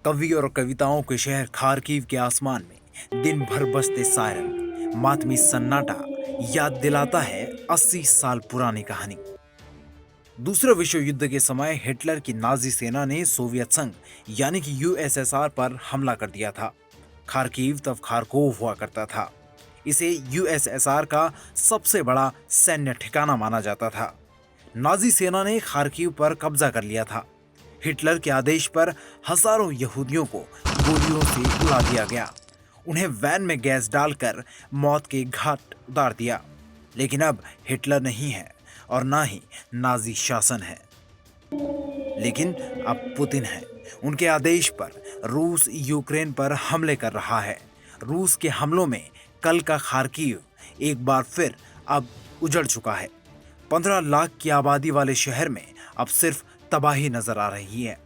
कवि और कविताओं के शहर खार्किव के आसमान में दिन भर बजते सायरन, मातमी सन्नाटा याद दिलाता है 80 साल पुरानी कहानी। दूसरे विश्व युद्ध के समय हिटलर की नाजी सेना ने सोवियत संघ यानी कि यूएसएसआर पर हमला कर दिया था। खार्किव तब खारकोव हुआ करता था। इसे यूएसएसआर का सबसे बड़ा सैन्य ठिकाना माना जाता था। नाजी सेना ने खार्किव पर कब्जा कर लिया था। हिटलर के आदेश पर हजारों यहूदियों को गोलियों से उड़ा दिया गया। उन्हें वैन में गैस डालकर मौत के घाट उतार दिया। लेकिन अब हिटलर नहीं है और ना ही नाजी शासन है, लेकिन अब पुतिन है। उनके आदेश पर रूस यूक्रेन पर हमले कर रहा है। रूस के हमलों में कल का खार्किव एक बार फिर अब उजड़ चुका है। 15 लाख की आबादी वाले शहर में अब सिर्फ तबाही नजर आ रही है।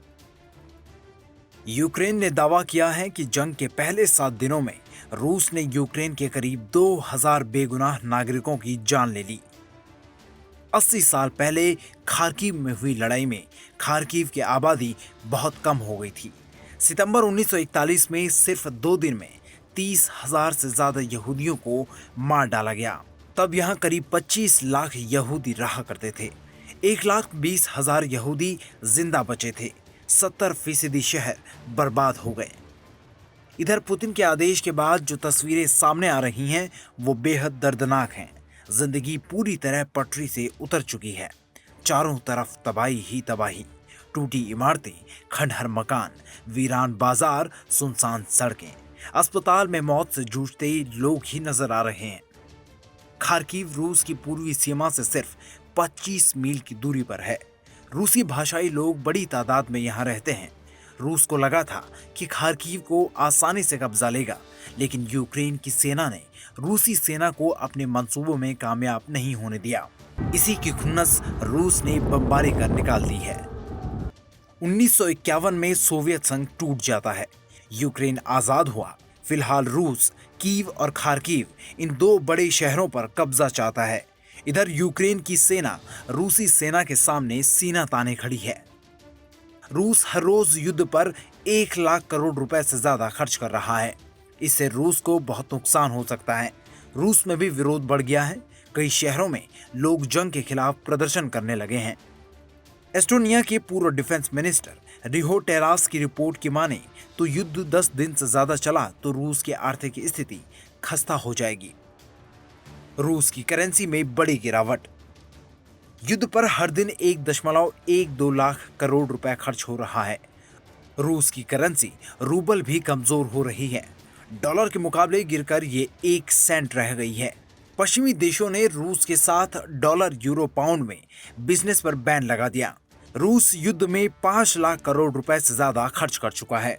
यूक्रेन ने दावा किया है कि जंग के पहले 7 दिनों में रूस ने यूक्रेन के करीब 2000 बेगुनाह नागरिकों की जान ले ली। 80 साल पहले खार्किव में हुई लड़ाई में खार्किव की आबादी बहुत कम हो गई थी। सितंबर 1941 में सिर्फ 2 दिन में 30,000 से ज्यादा यहूदियों को मार डाला गया। तब यहाँ करीब 25 लाख यहूदी रहा करते थे। 1,20,000 यहूदी जिंदा बचे थे। 70% शहर बर्बाद हो गए। इधर पुतिन के आदेश के बाद जो तस्वीरें सामने आ रही हैं वो बेहद दर्दनाक हैं। जिंदगी पूरी तरह पटरी से उतर चुकी है। चारों तरफ तबाही ही तबाही, टूटी इमारतें, खंडहर मकान, वीरान बाजार, सुनसान सड़कें। अस्पताल में मौत से जूझते लोग ही नजर आ रहे हैं। खार्किव रूस की पूर्वी सीमा से सिर्फ 25 मील की दूरी पर है। रूसी भाषाई लोग बड़ी तादाद में यहाँ रहते हैं। रूस को लगा था कि खार्किव को आसानी से कब्जा लेगा, लेकिन यूक्रेन की सेना ने रूसी सेना को अपने मंसूबों में कामयाब नहीं होने दिया। इसी की खुन्नस रूस ने बमबारी कर निकाल दी है। 1951 में सोवियत संघ टूट जाता है। यूक्रेन आजाद हुआ। फिलहाल रूस कीव और खार्किव इन 2 बड़े शहरों पर कब्जा चाहता है। इधर यूक्रेन की सेना रूसी सेना के सामने सीना ताने खड़ी है। रूस हर रोज युद्ध पर 1 लाख करोड़ रुपए से ज्यादा खर्च कर रहा है। इससे रूस को बहुत नुकसान हो सकता है। रूस में भी विरोध बढ़ गया है। कई शहरों में लोग जंग के खिलाफ प्रदर्शन करने लगे हैं। एस्टोनिया के पूर्व डिफेंस मिनिस्टर रिहो टेरास की रिपोर्ट की माने तो युद्ध 10 दिन से ज्यादा चला तो रूस की आर्थिक स्थिति खस्ता हो जाएगी। रूस की करेंसी में बड़ी गिरावट। युद्ध पर हर दिन 1.12 लाख करोड़ रुपए खर्च हो रहा है। रूस की करेंसी रूबल भी कमजोर हो रही है। डॉलर के मुकाबले गिरकर ये 1 सेंट रह गई है। पश्चिमी देशों ने रूस के साथ डॉलर, यूरो, पाउंड में बिजनेस पर बैन लगा दिया। रूस युद्ध में 5 लाख करोड़ रुपए से ज्यादा खर्च कर चुका है।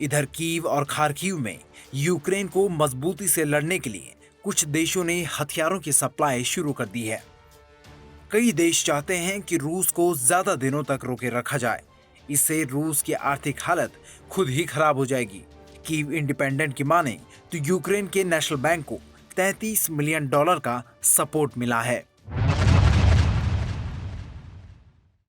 इधर कीव और खार्किव में यूक्रेन को मजबूती से लड़ने के लिए कुछ देशों ने हथियारों की सप्लाई शुरू कर दी है। कई देश चाहते हैं कि रूस को ज्यादा दिनों तक रोके रखा जाए। इससे रूस की आर्थिक हालत खुद ही खराब हो जाएगी। कीव इंडिपेंडेंट की माने तो यूक्रेन के नेशनल बैंक को $33 मिलियन का सपोर्ट मिला है।